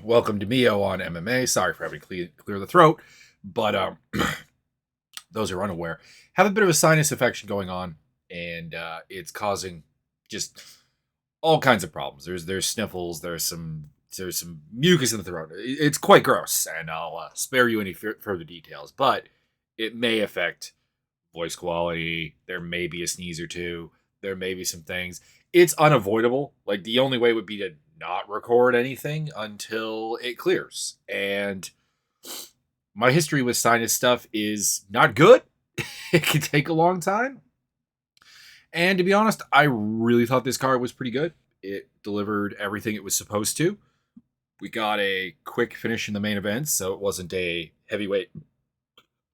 Welcome to Mio on MMA. Sorry for having to clear the throat, but those who are unaware have a bit of a sinus infection going on, and it's causing just all kinds of problems. There's sniffles. There's some mucus in the throat. It's quite gross, and I'll spare you any further details. But it may affect voice quality. There may be a sneeze or two. There may be some things. It's unavoidable. Like, the only way would be to not record anything until it clears. And my history with sinus stuff is not good. It can take a long time. And to be honest, I really thought this card was pretty good. It delivered everything it was supposed to. We got a quick finish in the main event, so it wasn't a heavyweight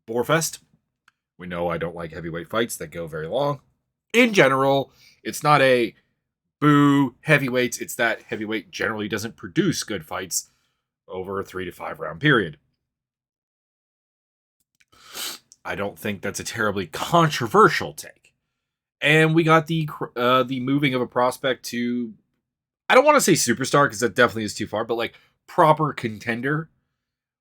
bore fest. We know I don't like heavyweight fights that go very long. In general, it's not a boo heavyweights. It's that heavyweight generally doesn't produce good fights over a 3 to 5 round period. I don't think that's a terribly controversial take. And we got the moving of a prospect to, I don't want to say superstar because that definitely is too far, but like proper contender.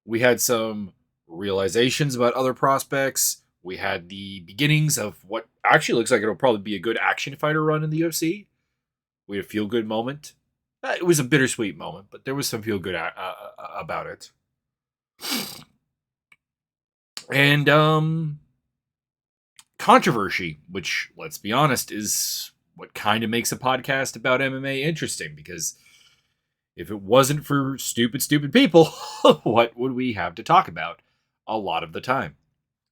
We had some realizations about other prospects. We had the beginnings of what actually looks like it'll probably be a good action fighter run in the UFC. We had a feel-good moment. It was a bittersweet moment, but there was some feel-good about it. And controversy, which, let's be honest, is what kind of makes a podcast about MMA interesting, because if it wasn't for stupid people, what would we have to talk about a lot of the time?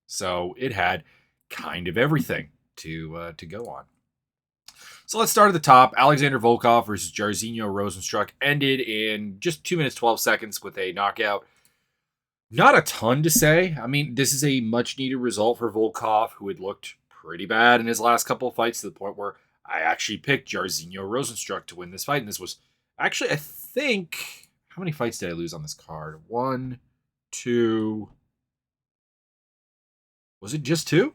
So it had kind of everything to go on. So let's start at the top. Alexander Volkov versus Jarzinio Rozenstruck ended in just 2 minutes, 12 seconds with a knockout. Not a ton to say. I mean, this is a much-needed result for Volkov, who had looked pretty bad in his last couple of fights, to the point where I actually picked Jarzinio Rozenstruck to win this fight. And this was actually, I think, how many fights did I lose on this card? 1, 2... Was it just 2?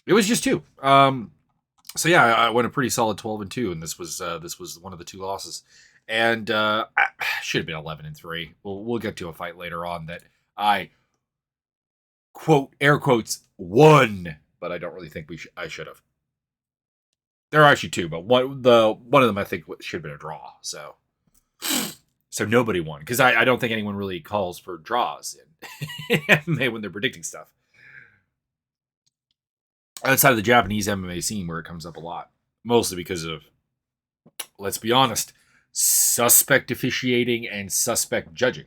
It was just 2. So yeah, I went a pretty solid 12-2, and this was one of the 2 losses, and I should have been 11-3. We'll get to a fight later on that I quote air quotes won, but I don't really think I should have. There are actually 2, but one of them I think should have been a draw. So nobody won, because I don't think anyone really calls for draws in MMA when they're predicting stuff. Outside of the Japanese MMA scene, where it comes up a lot, mostly because of, let's be honest, suspect officiating and suspect judging.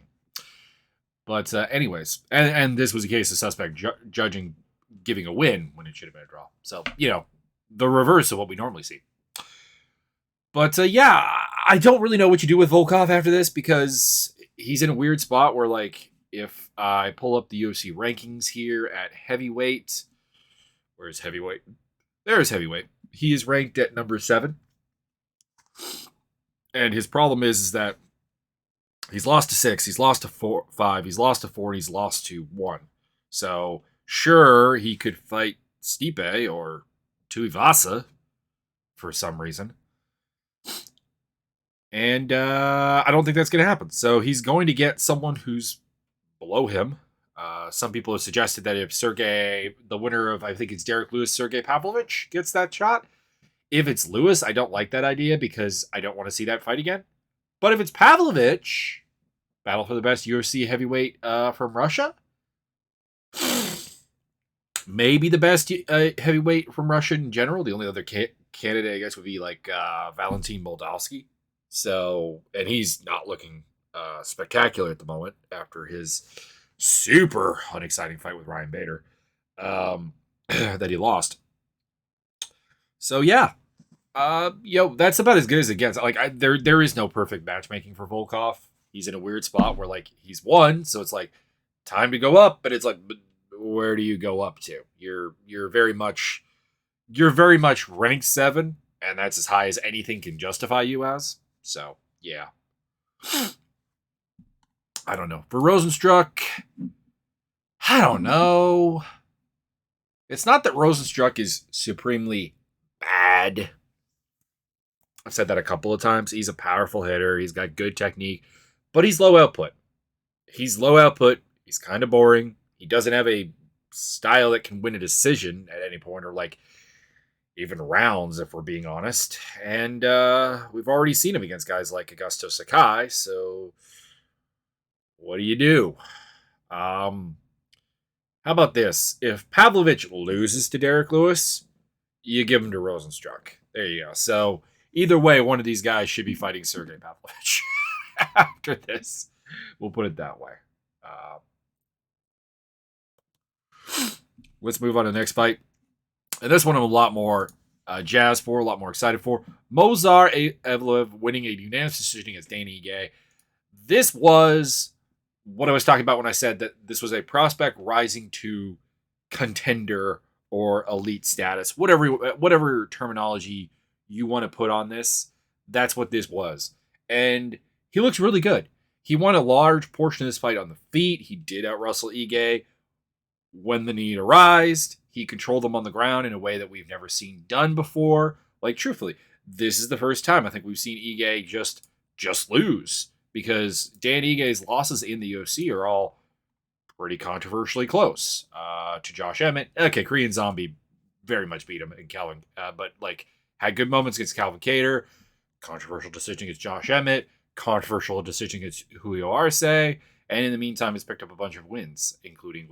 But anyways, and this was a case of suspect judging giving a win when it should have been a draw. So, the reverse of what we normally see. But yeah, I don't really know what you do with Volkov after this, because he's in a weird spot where, like, if I pull up the UFC rankings here at heavyweight, where's heavyweight? There's heavyweight. He is ranked at number 7. And his problem is that he's lost to 6, he's lost to 5, he's lost to 4, and he's lost to 1. So, sure, he could fight Stipe or Tuivasa for some reason. And I don't think that's going to happen. So he's going to get someone who's below him. Some people have suggested that if the winner of, I think it's Derek Lewis, Sergey Pavlovich, gets that shot. If it's Lewis, I don't like that idea, because I don't want to see that fight again. But if it's Pavlovich, battle for the best UFC heavyweight from Russia, maybe the best heavyweight from Russia in general. The only other candidate, I guess, would be like Valentin Moldavsky. So, and he's not looking spectacular at the moment after his super unexciting fight with Ryan Bader that he lost. So yeah, that's about as good as it gets. Like, there is no perfect matchmaking for Volkov. He's in a weird spot where, like, he's won, so it's like time to go up, but it's like, but where do you go up to? You're very much ranked 7, and that's as high as anything can justify you as. So yeah. I don't know. For Rozenstruck, I don't know. It's not that Rozenstruck is supremely bad. I've said that a couple of times. He's a powerful hitter. He's got good technique, but he's low output. He's low output. He's kind of boring. He doesn't have a style that can win a decision at any point, or like even rounds, if we're being honest. And we've already seen him against guys like Augusto Sakai. So what do you do? How about this? If Pavlovich loses to Derek Lewis, you give him to Rozenstruck. There you go. So either way, one of these guys should be fighting Sergey Pavlovich after this. We'll put it that way. Let's move on to the next fight. And this one I'm a lot more jazzed for, a lot more excited for. Movsar Evloev winning a unanimous decision against Dan Ige. This was what I was talking about when I said that this was a prospect rising to contender or elite status. Whatever terminology you want to put on this, that's what this was. And he looks really good. He won a large portion of this fight on the feet. He did out-wrestle Ige when the need arose. He controlled him on the ground in a way that we've never seen done before. Like, truthfully, this is the first time I think we've seen Ige just lose, because Dan Ige's losses in the UFC are all pretty controversially close to Josh Emmett. Okay, Korean Zombie very much beat him in Calvin, but like had good moments against Calvin Kattar. Controversial decision against Josh Emmett. Controversial decision against Julio Arce. And in the meantime, has picked up a bunch of wins, including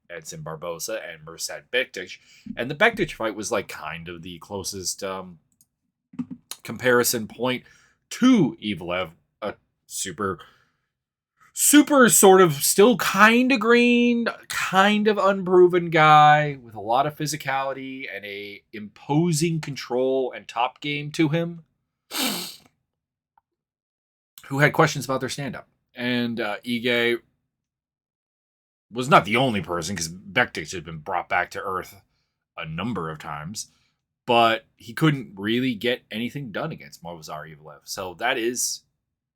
Edson Barboza and Mirsad Bektic. And the Bektic fight was like kind of the closest comparison point to Evloev, a super sort of still kind of green, kind of unproven guy with a lot of physicality and a imposing control and top game to him, who had questions about their stand-up. And Ige was not the only person, because Bektic had been brought back to earth a number of times, but he couldn't really get anything done against Movsar Evloev. So that is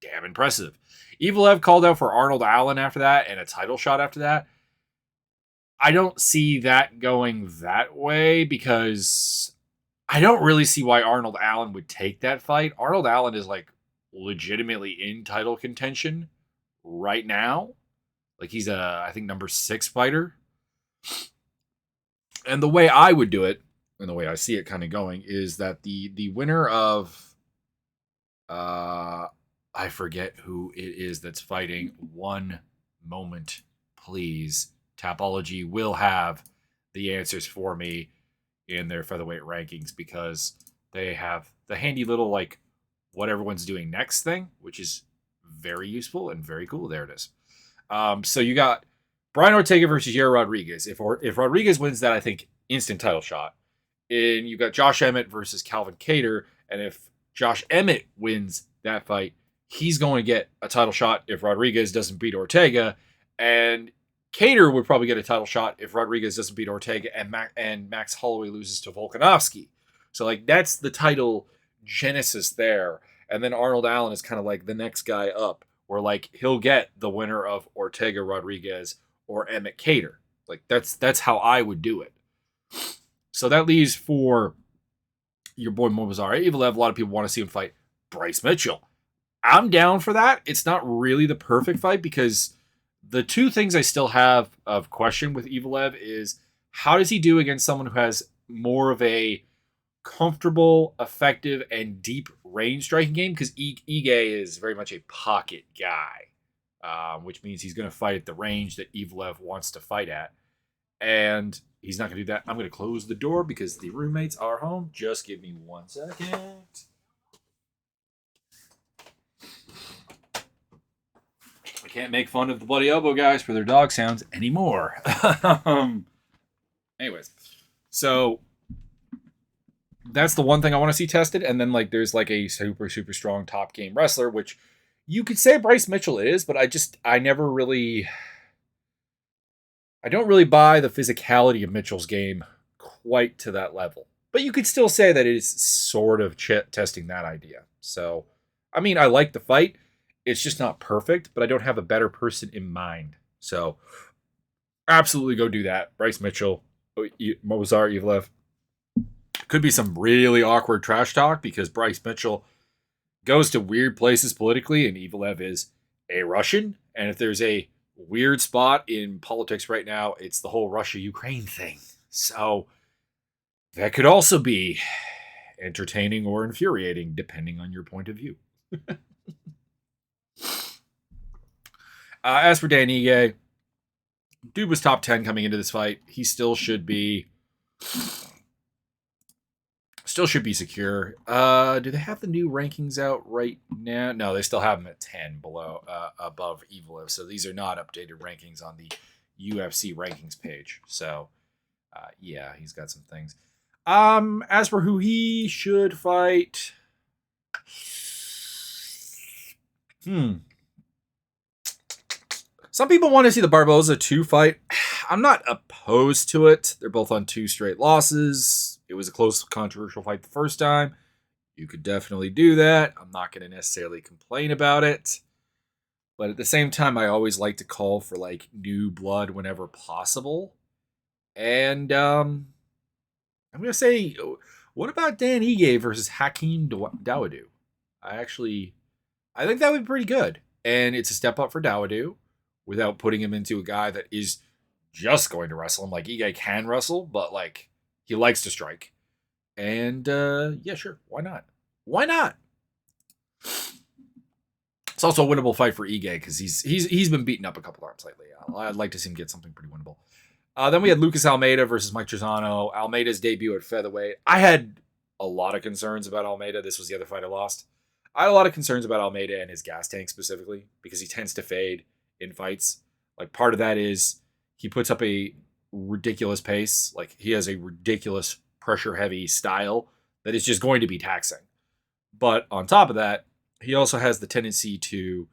damn impressive. Evloev called out for Arnold Allen after that and a title shot after that. I don't see that going that way, because I don't really see why Arnold Allen would take that fight. Arnold Allen is like legitimately in title contention right now. Like, he's I think number 6 fighter. And the way I would do it, and the way I see it kind of going, is that the winner of I forget who it is that's fighting. One moment, please. Tapology will have the answers for me in their featherweight rankings, because they have the handy little like what everyone's doing next thing, which is very useful and very cool. There it is. So you got Brian Ortega versus Yair Rodriguez. If Rodriguez wins that, I think instant title shot. And you got Josh Emmett versus Calvin Kattar. And if Josh Emmett wins that fight, he's going to get a title shot if Rodriguez doesn't beat Ortega. And Kattar would probably get a title shot if Rodriguez doesn't beat Ortega and Max Holloway loses to Volkanovski. So like that's the title genesis there. And then Arnold Allen is kind of like the next guy up, where like he'll get the winner of Ortega Rodriguez or Emmett Kattar. Like that's how I would do it. So that leaves for your boy Movsar Evloev. A lot of people want to see him fight Bryce Mitchell. I'm down for that. It's not really the perfect fight, because the two things I still have of question with Evloev is how does he do against someone who has more of a comfortable, effective, and deep range striking game, because Ige is very much a pocket guy, which means he's going to fight at the range that Evloev wants to fight at. And he's not going to do that. I'm going to close the door because the roommates are home. Just give me 1 second. I can't make fun of the Bloody Elbow guys for their dog sounds anymore. Anyways, so that's the one thing I want to see tested. And then like there's like a super strong top game wrestler, which you could say Bryce Mitchell is, but I don't really buy the physicality of Mitchell's game quite to that level. But you could still say that it is sort of testing that idea. So, I mean, I like the fight. It's just not perfect, but I don't have a better person in mind. So, absolutely go do that. Bryce Mitchell, Movsar Evloev. Could be some really awkward trash talk because Bryce Mitchell goes to weird places politically, and Evloev is a Russian. And if there's a weird spot in politics right now, it's the whole Russia-Ukraine thing. So that could also be entertaining or infuriating, depending on your point of view. As for Dan Ige, dude was top 10 coming into this fight. He still should be secure. Do they have the new rankings out right now? No, they still have him at 10 above Evloev. So these are not updated rankings on the UFC rankings page. So yeah, he's got some things. As for who he should fight, some people want to see the Barboza 2 fight. I'm not opposed to it. They're both on 2 straight losses. It was a close, controversial fight the first time. You could definitely do that. I'm not going to necessarily complain about it. But at the same time, I always like to call for like new blood whenever possible. And I'm going to say, what about Dan Ige versus Hakeem Dawodu? I think that would be pretty good. And it's a step up for Dawodu without putting him into a guy that is just going to wrestle him. Like, Ige can wrestle, but like, he likes to strike. And yeah, sure. Why not? Why not? It's also a winnable fight for Ige because he's been beaten up a couple times lately. I'd like to see him get something pretty winnable. Then we had Lucas Almeida versus Mike Trisano. Almeida's debut at featherweight. I had a lot of concerns about Almeida. This was the other fight I lost. I had a lot of concerns about Almeida and his gas tank specifically because he tends to fade in fights. Like, part of that is he puts up a ridiculous pace. Like, he has a ridiculous pressure-heavy style that is just going to be taxing. But on top of that, he also has the tendency to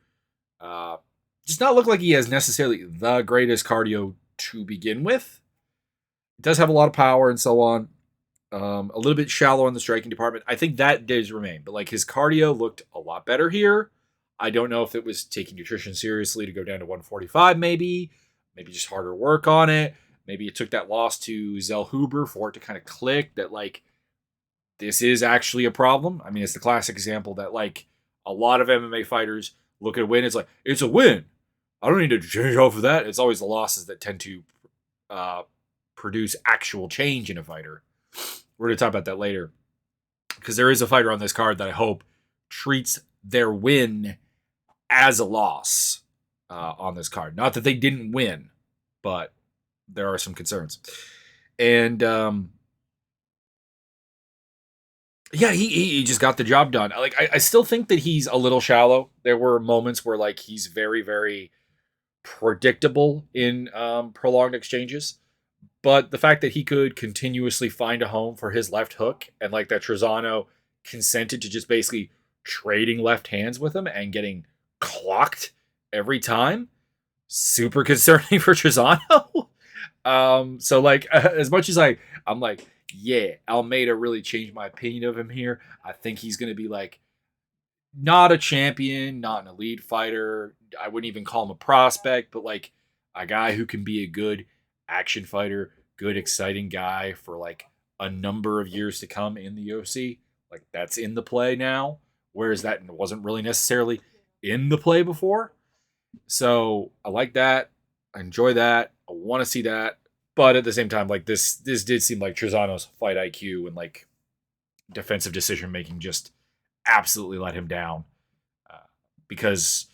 just not look like he has necessarily the greatest cardio to begin with. It does have a lot of power and so on. A little bit shallow in the striking department. I think that does remain. But like, his cardio looked a lot better here. I don't know if it was taking nutrition seriously to go down to 145 maybe. Maybe just harder work on it. Maybe it took that loss to Zell Huber for it to kind of click that like, this is actually a problem. I mean, it's the classic example that like a lot of MMA fighters look at a win. It's like, it's a win. I don't need to change off of that. It's always the losses that tend to produce actual change in a fighter. We're going to talk about that later. Because there is a fighter on this card that I hope treats their win as a loss on this card. Not that they didn't win, but there are some concerns. And yeah, he just got the job done. Like, I still think that he's a little shallow. There were moments where like he's very, very predictable in prolonged exchanges. But the fact that he could continuously find a home for his left hook and like that Trisano consented to just basically trading left hands with him and getting clocked every time, super concerning for Trisano. So like, as much as I'm like, yeah, Almeida really changed my opinion of him here. I think he's going to be like, not a champion, not an elite fighter. I wouldn't even call him a prospect, but like a guy who can be a good action fighter, good, exciting guy for like a number of years to come in the UFC. Like, that's in the play now, whereas that wasn't really necessarily in the play before. So I like that. I enjoy that. I want to see that. But at the same time, like this did seem like Trisano's fight IQ and like defensive decision making just absolutely let him down, because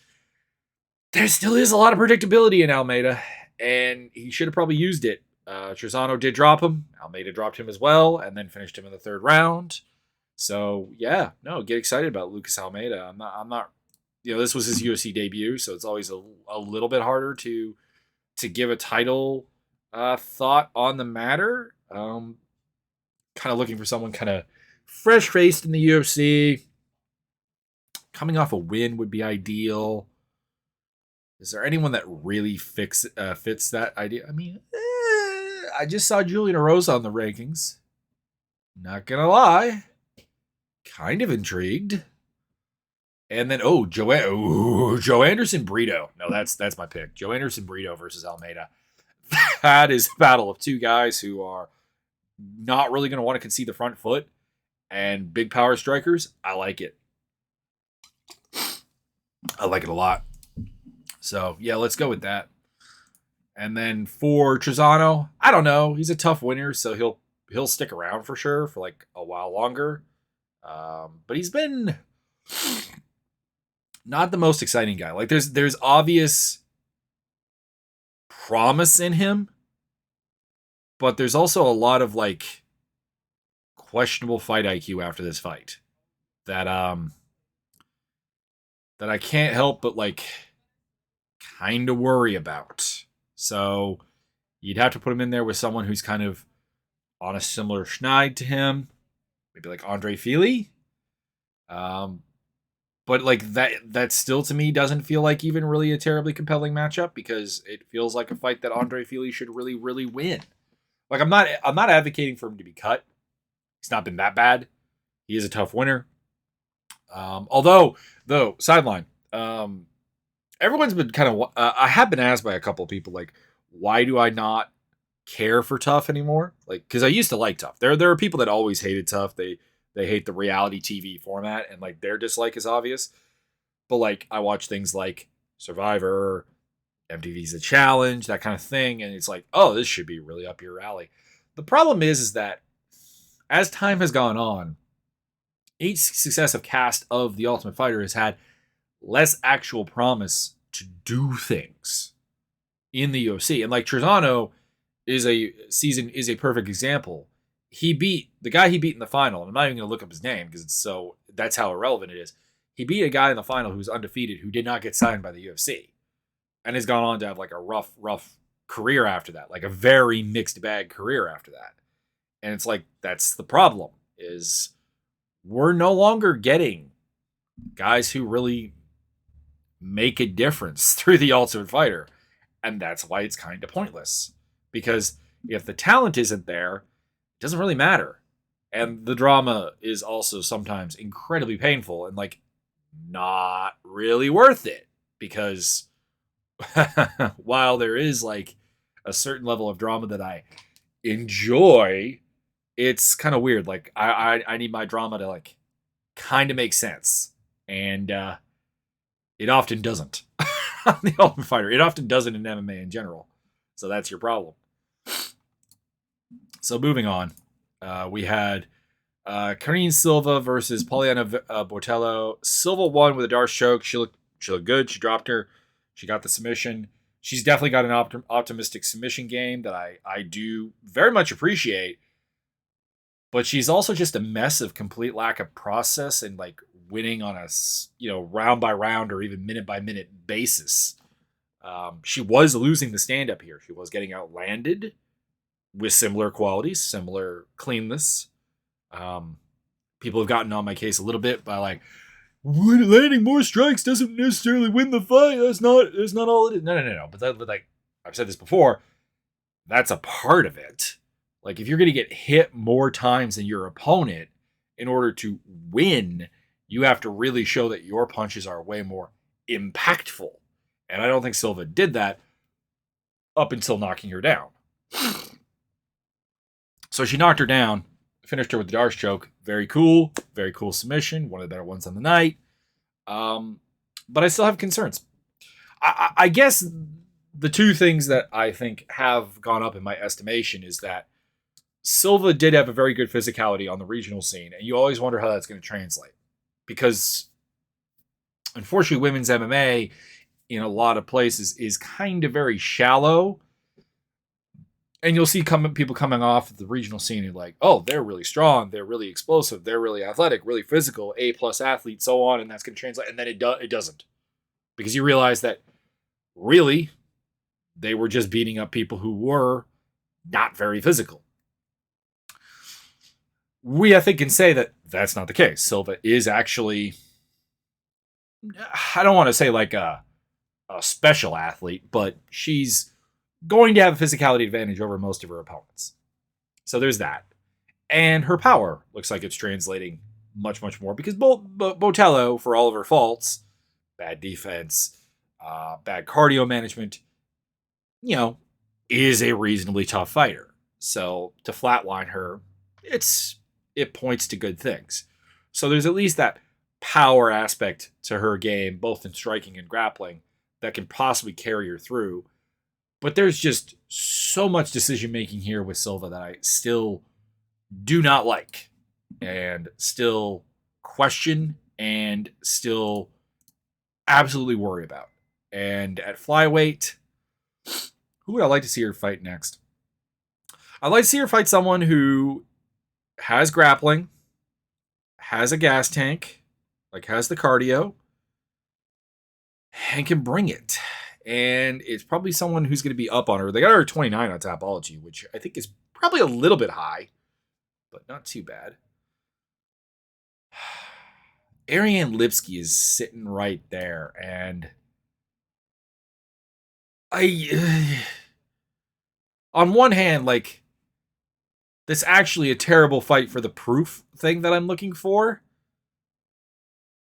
there still is a lot of predictability in Almeida, and he should have probably used it. Trisano did drop him. Almeida dropped him as well, and then finished him in the third round. So yeah, no, get excited about Lucas Almeida. I'm not. This was his UFC debut, so it's always a little bit harder to give a title thought on the matter. Kind of looking for someone kind of fresh-faced in the UFC. Coming off a win would be ideal. Is there anyone that really fits that idea? I mean, I just saw Julian Erosa on the rankings. Not gonna lie, kind of intrigued. And then Joe Anderson Brito. No, that's my pick. Joe Anderson Brito versus Almeida. That is a battle of two guys who are not really going to want to concede the front foot and big power strikers, I like it. I like it a lot. So, yeah, let's go with that. And then for Trisano, I don't know. He's a tough winner, so he'll stick around for sure for like a while longer. But he's been not the most exciting guy. Like there's obvious promise in him, but there's also a lot of like questionable fight IQ after this fight that I can't help but like kind of worry about. So you'd have to put him in there with someone who's kind of on a similar schneid to him, maybe like Andre Fili. But like that still to me doesn't feel like even really a terribly compelling matchup because it feels like a fight that Andre Fili should really, really win. Like I'm not advocating for him to be cut. He's not been that bad. He is a tough winner. Although sideline, everyone's been kind of. I have been asked by a couple of people like, why do I not care for Tough anymore? Like, because I used to like Tough. There are people that always hated Tough. They hate the reality TV format and like their dislike is obvious. But like I watch things like Survivor, MTV's The Challenge, that kind of thing, and it's like, oh, this should be really up your alley. The problem is that as time has gone on, each successive cast of The Ultimate Fighter has had less actual promise to do things in the UFC. And like Trisano is a perfect example. The guy he beat in the final, and I'm not even going to look up his name because that's how irrelevant it is. He beat a guy in the final who was undefeated, who did not get signed by the UFC, and has gone on to have like a rough career after that, like a very mixed bag career after that. And it's like, that's the problem, is we're no longer getting guys who really make a difference through the Ultimate Fighter. And that's why it's kind of pointless. Because if the talent isn't there, it doesn't really matter. And the drama is also sometimes incredibly painful and like not really worth it. Because while there is like a certain level of drama that I enjoy, it's kind of weird. Like I need my drama to like kind of make sense. And it often doesn't. On the Ultimate Fighter. It often doesn't in MMA in general. So that's your problem. So moving on. We had Karine Silva versus Pollyanna Bortello. Silva won with a Darce choke. She looked good. She dropped her. She got the submission. She's definitely got an optimistic submission game that I do very much appreciate. But she's also just a mess of complete lack of process and like winning on a round by round or even minute by minute basis. She was losing the stand up here. She was getting outlanded with similar qualities, similar cleanness. People have gotten on my case a little bit by like, landing more strikes doesn't necessarily win the fight. That's not all it is. No. But like I've said this before, that's a part of it. Like if you're going to get hit more times than your opponent in order to win, you have to really show that your punches are way more impactful. And I don't think Silva did that up until knocking her down. So she knocked her down, finished her with the Darce choke. Very cool submission. One of the better ones on the night. But I still have concerns. I guess the two things that I think have gone up in my estimation is that Silva did have a very good physicality on the regional scene, and you always wonder how that's going to translate. Because, unfortunately, women's MMA in a lot of places is kind of very shallow. And you'll see people coming off the regional scene and like, oh, they're really strong, they're really explosive, they're really athletic, really physical, A+ athlete, so on, and that's going to translate. And then it doesn't. Because you realize that, really, they were just beating up people who were not very physical. We, I think, can say that that's not the case. Silva is actually, I don't want to say like a special athlete, but she's going to have a physicality advantage over most of her opponents. So there's that. And her power looks like it's translating much, much more because Bortello, for all of her faults, bad defense, bad cardio management, is a reasonably tough fighter. So to flatline her, it points to good things. So there's at least that power aspect to her game, both in striking and grappling, that can possibly carry her through. But there's just so much decision making here with Silva that I still do not like, and still question, and still absolutely worry about. And at flyweight, who would I like to see her fight next? I'd like to see her fight someone who has grappling, has a gas tank, like has the cardio, and can bring it. And it's probably someone who's going to be up on her. They got her 29 on Tapology, which I think is probably a little bit high, but not too bad. Ariane Lipsky is sitting right there, and on one hand, like, this actually a terrible fight for the proof thing that I'm looking for,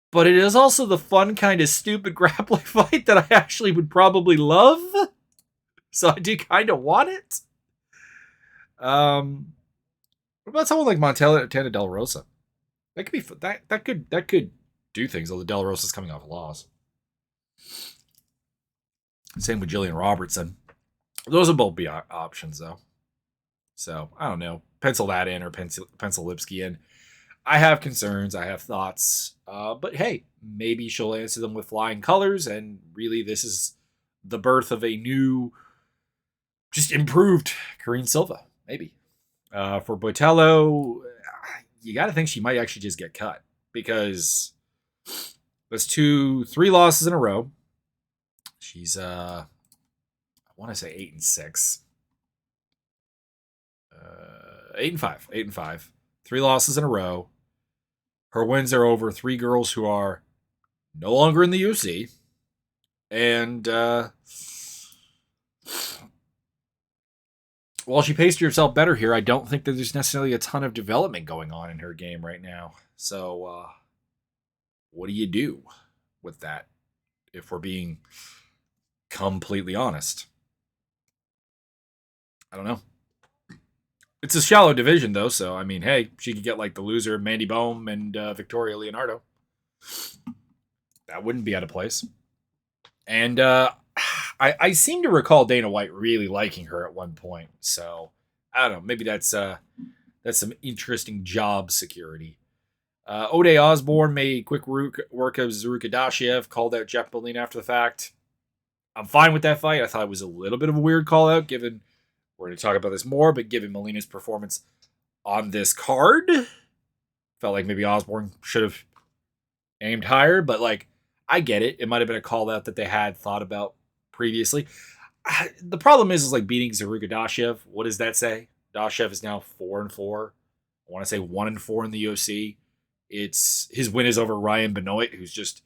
but it is also the fun kind of stupid grappling fight that I actually would probably love. So I do kind of want it. What about someone like Montana Del Rosa? That could be that could do things. Although Del Rosa's coming off a loss. Same with Jillian Robertson. Those will both be options though. So I don't know. Pencil that in or pencil Lipsky in. I have concerns. I have thoughts. But hey, maybe she'll answer them with flying colors. And really, this is the birth of a new, just improved Karine Silva. Maybe. For Bortello, you got to think she might actually just get cut. Because that's 3 losses in a row. She's, I want to say 8-6. 8-5. 8-5. 3 losses in a row. Her wins are over 3 girls who are no longer in the UFC. And while she paced herself better here, I don't think that there's necessarily a ton of development going on in her game right now. So what do you do with that, if we're being completely honest? I don't know. It's a shallow division, though, so, I mean, hey, she could get, like, the loser of Mandy Bohm and Victoria Leonardo. That wouldn't be out of place. And I seem to recall Dana White really liking her at one point, so, I don't know, maybe that's some interesting job security. Ode Osborne made quick work of Zaruka Dashiev, called out Jeff Molina after the fact. I'm fine with that fight. I thought it was a little bit of a weird call-out, given... We're going to talk about this more, but given Molina's performance on this card, felt like maybe Osborne should have aimed higher, but, like, I get it. It might have been a call out that they had thought about previously. The problem is like, beating Zaruka Dashiev. What does that say? Dashiev is now 4-4. I want to say 1-4 in the UFC. His win is over Ryan Benoit, who's just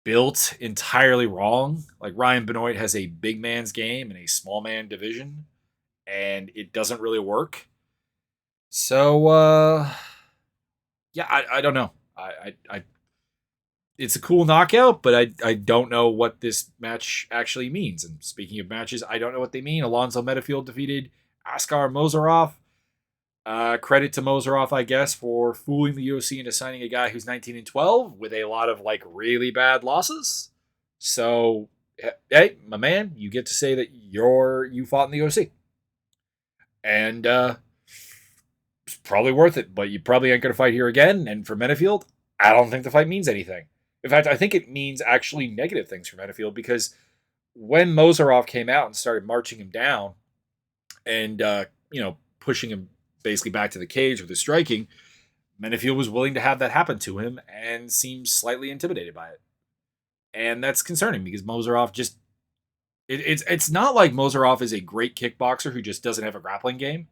built entirely wrong. Like, Ryan Benoit has a big man's game in a small man division, and it doesn't really work. So, yeah, I don't know. I it's a cool knockout, but I don't know what this match actually means. And speaking of matches, I don't know what they mean. Alonso Metafield defeated Asgar Mozaroff. Credit to Mozaroff, I guess, for fooling the UFC into signing a guy who's 19-12 with a lot of, like, really bad losses. So, hey, my man, you get to say that you fought in the UFC. And it's probably worth it, but you probably ain't going to fight here again. And for Metafield, I don't think the fight means anything. In fact, I think it means actually negative things for Metafield, because when Mozaroff came out and started marching him down and, pushing him basically back to the cage with his striking, Metafield was willing to have that happen to him and seems slightly intimidated by it. And that's concerning, because Mozaroff just... It's not like Mozaroff is a great kickboxer who just doesn't have a grappling game.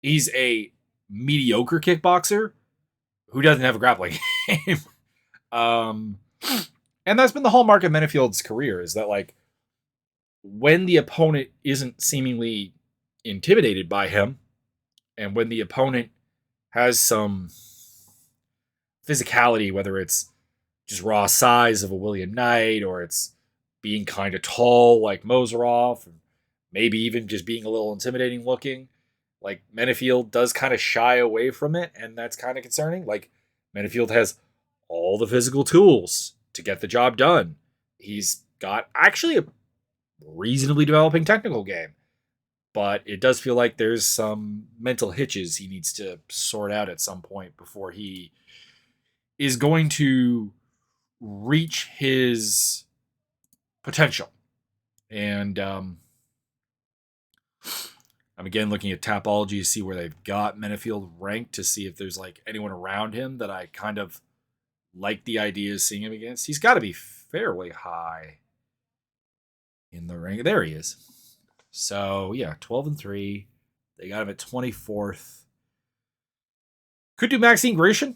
He's a mediocre kickboxer who doesn't have a grappling game. And that's been the hallmark of Menafield's career, is that, like, when the opponent isn't seemingly intimidated by him, and when the opponent has some physicality, whether it's just raw size of a William Knight, or it's being kind of tall like Mozaroff, and maybe even just being a little intimidating looking. Like, Metafield does kind of shy away from it, and that's kind of concerning. Like, Metafield has all the physical tools to get the job done. He's got actually a reasonably developing technical game, but it does feel like there's some mental hitches he needs to sort out at some point before he is going to reach his potential. And I'm again looking at Tapology to see where they've got Metafield ranked, to see if there's like anyone around him that I kind of like the idea of seeing him against. He's got to be fairly high in the rank. There he is. So yeah, 12-3. They got him at 24th. Could do Maxine Grishin.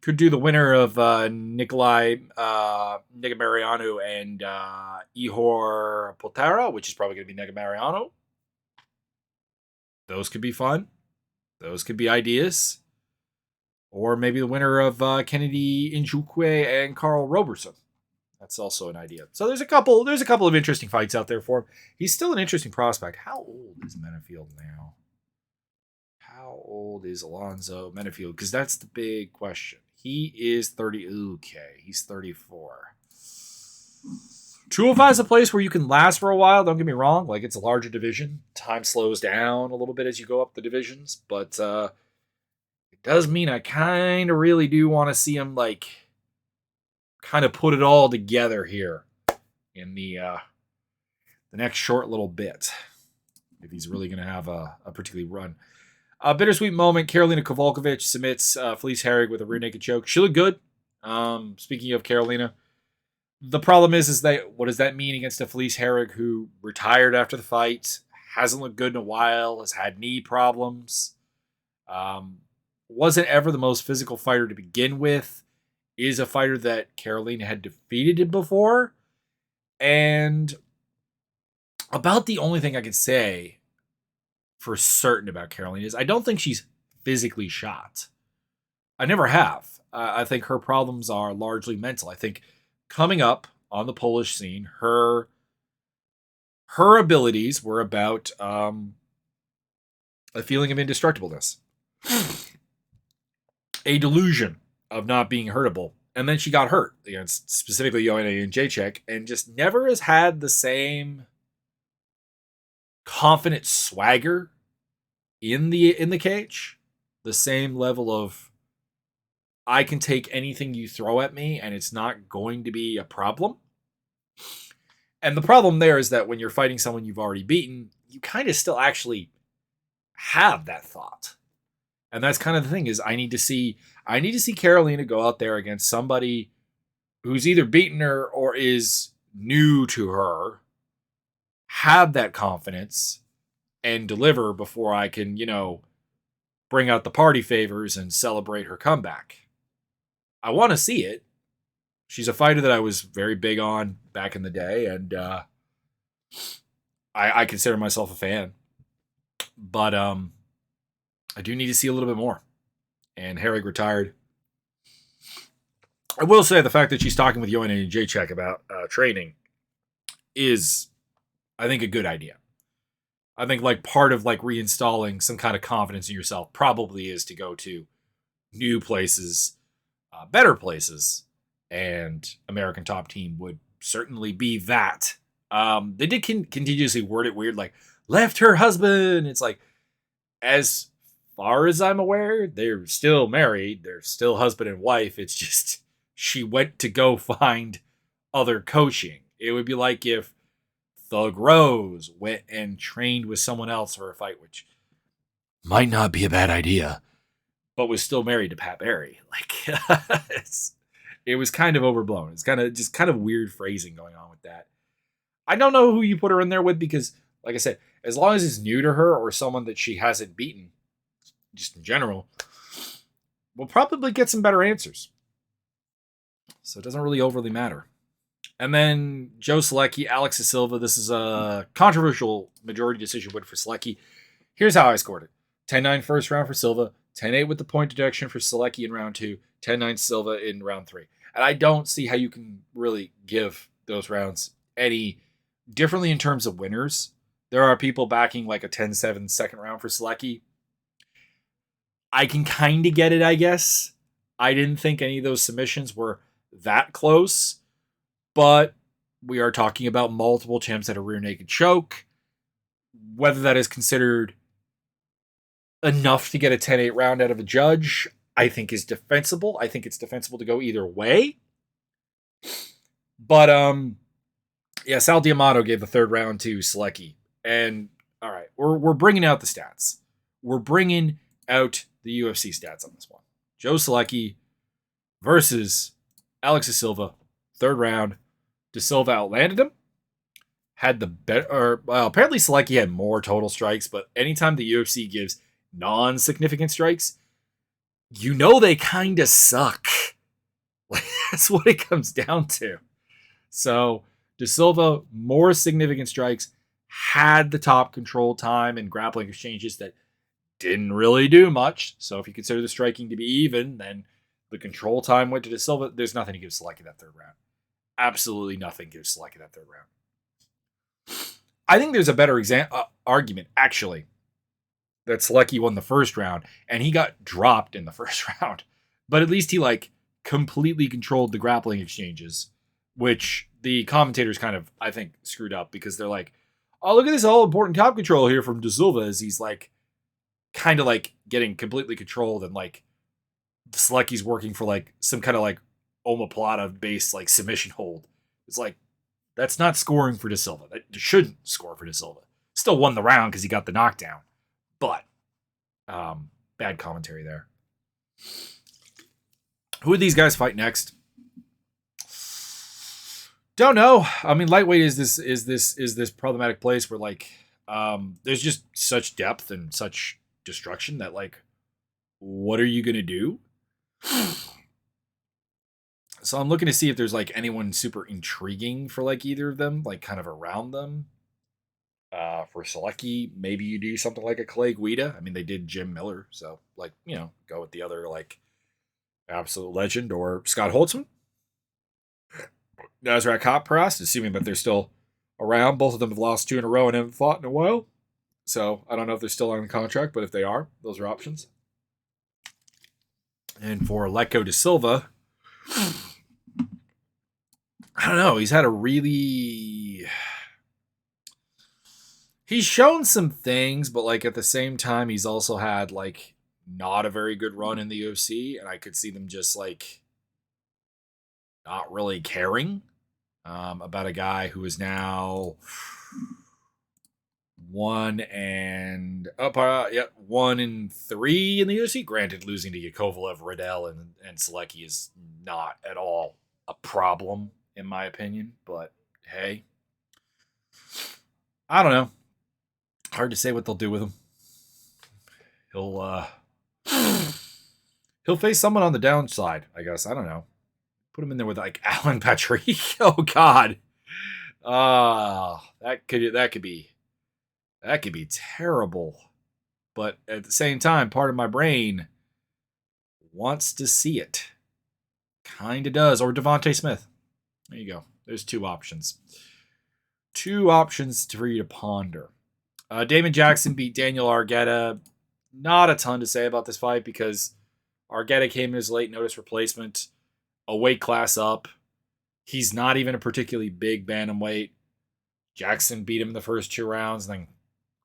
Could do the winner of Nikolai Negamariano and Ihor Potara, which is probably going to be Negamariano. Those could be fun. Those could be ideas. Or maybe the winner of Kennedy Njukwe and Carl Roberson. That's also an idea. So there's a couple of interesting fights out there for him. He's still an interesting prospect. How old is Metafield now? How old is Alonso Manifeu? Because that's the big question. He is 30. Okay, he's 34. 205 is a place where you can last for a while. Don't get me wrong. Like, it's a larger division. Time slows down a little bit as you go up the divisions. But it does mean I kind of really do want to see him, like, kind of put it all together here in the next short little bit, if he's really going to have a particularly run. Bittersweet moment. Karolina Kowalkiewicz submits Felice Herrig with a rear naked choke. She looked good. Speaking of Karolina, the problem is that what does that mean against a Felice Herrig who retired after the fight, hasn't looked good in a while, has had knee problems, wasn't ever the most physical fighter to begin with, is a fighter that Karolina had defeated before, and about the only thing I can say for certain about Karolina is I don't think she's physically shot. I never have. I think her problems are largely mental. I think coming up on the Polish scene, her abilities were about a feeling of indestructibleness, a delusion of not being hurtable. And then she got hurt against specifically Joanna Jędrzejczyk and just never has had the same confident swagger in the cage, the same level of I can take anything you throw at me and it's not going to be a problem. And the problem there is that when you're fighting someone you've already beaten, you kind of still actually have that thought. And that's kind of the thing is I need to see Karolina go out there against somebody who's either beaten her or is new to her, have that confidence and deliver before I can, bring out the party favors and celebrate her comeback. I want to see it. She's a fighter that I was very big on back in the day, and I consider myself a fan. But I do need to see a little bit more. And Herrig retired. I will say the fact that she's talking with Joanna Jędrzejczyk about training is, I think, a good idea. I think like part of like reinstalling some kind of confidence in yourself probably is to go to new places, better places, and American Top Team would certainly be that. They did continuously word it weird, like left her husband. It's like, as far as I'm aware, they're still married. They're still husband and wife. It's just she went to go find other coaching. It would be like if Thug Rose went and trained with someone else for a fight, which might not be a bad idea, but was still married to Pat Barry. Like, it was kind of overblown. It's kind of weird phrasing going on with that. I don't know who you put her in there with because, like I said, as long as it's new to her or someone that she hasn't beaten, just in general, we'll probably get some better answers. So it doesn't really overly matter. And then Joe Salecki, Alexis Silva. This is a controversial majority decision win for Salecki. Here's how I scored it. 10-9 first round for Silva. 10-8 with the point deduction for Salecki in round 2. 10-9 Silva in round 3. And I don't see how you can really give those rounds any differently in terms of winners. There are people backing like a 10-7 second round for Salecki. I can kind of get it, I guess. I didn't think any of those submissions were that close, but we are talking about multiple champs at a rear naked choke. Whether that is considered enough to get a 10-8 round out of a judge, I think is defensible. I think it's defensible to go either way. But yeah, Sal D'Amato gave the third round to Salecki. And all right, we're bringing out the stats. We're bringing out the UFC stats on this one. Joe Salecki versus Alexis Silva, third round. Da Silva outlanded him. Had the better, well, apparently Salecki had more total strikes, but anytime the UFC gives non-significant strikes, you know they kind of suck. That's what it comes down to. So Da Silva, more significant strikes, had the top control time and grappling exchanges that didn't really do much. So if you consider the striking to be even, then the control time went to Da Silva. There's nothing to give Salecki that third round. Absolutely nothing gives Salecki that third round. I think there's a better argument, actually, that Salecki won the first round, and he got dropped in the first round. But at least he, like, completely controlled the grappling exchanges, which the commentators kind of, I think, screwed up because they're like, oh, look at this all-important top control here from Da Silva as he's, like, kind of, like, getting completely controlled and, like, Salecki's working for, like, some kind of, like, omoplata-based, like, submission hold. It's like, that's not scoring for Da Silva. That shouldn't score for Da Silva. Still won the round because he got the knockdown. But, bad commentary there. Who would these guys fight next? Don't know. I mean, lightweight is this problematic place where, like, there's just such depth and such destruction that, like, what are you gonna do? So I'm looking to see if there's, like, anyone super intriguing for, like, either of them, like, kind of around them. For Salecki, maybe you do something like a Clay Guida. I mean, they did Jim Miller, so, like, you know, go with the other, like, absolute legend, or Scott Holtzman. Nasrat Hotpras, assuming that they're still around. Both of them have lost 2 in a row and haven't fought in a while. So I don't know if they're still on the contract, but if they are, those are options. And for Lekko Da Silva, I don't know. He's had a really... He's shown some things, but, like, at the same time, he's also had, like, not a very good run in the UFC, and I could see them just, like, not really caring about a guy who is now 1-3 in the UFC. Granted, losing to Yakovlev, Riddell, and Salecki is not at all a problem, in my opinion, but hey, I don't know. Hard to say what they'll do with him. He'll face someone on the downside, I guess. I don't know. Put him in there with, like, Alan Patrick. Oh God. That could be terrible. But at the same time, part of my brain wants to see it. Kinda does. Or Devontae Smith. There you go. There's 2 options. 2 options for you to ponder. Damon Jackson beat Daniel Argeta. Not a ton to say about this fight because Argeta came in as late notice replacement, a weight class up. He's not even a particularly big bantamweight. Jackson beat him in the first 2 rounds and then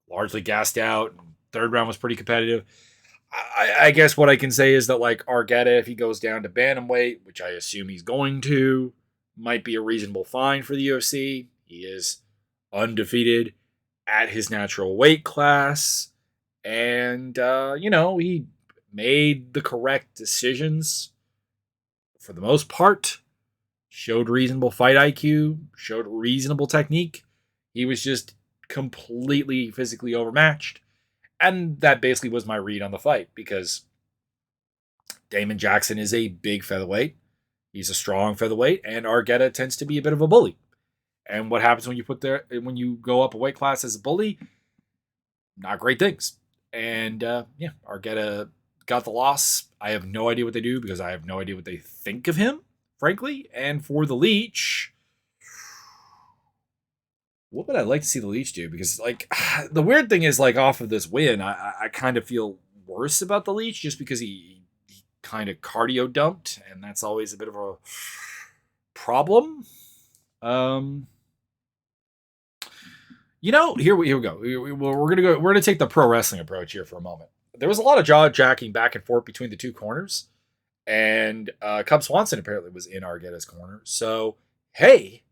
largely gassed out. Third round was pretty competitive. I guess what I can say is that, like, Argeta, if he goes down to bantamweight, which I assume he's going to, might be a reasonable find for the UFC. He is undefeated at his natural weight class. And, he made the correct decisions for the most part. Showed reasonable fight IQ. Showed reasonable technique. He was just completely physically overmatched. And that basically was my read on the fight because Damon Jackson is a big featherweight. He's a strong featherweight, and Argeta tends to be a bit of a bully. And what happens when you go up a weight class as a bully? Not great things. And Argeta got the loss. I have no idea what they do because I have no idea what they think of him, frankly. And for the Leech, What would I like to see the Leech do? Because, like, the weird thing is, like, off of this win, I kind of feel worse about the Leech just because he kind of cardio dumped, and that's always a bit of a problem. Here we go. We're gonna take the pro wrestling approach here for a moment. There was a lot of jaw jacking back and forth between the two corners, and Cub Swanson apparently was in Argeta's corner. So hey,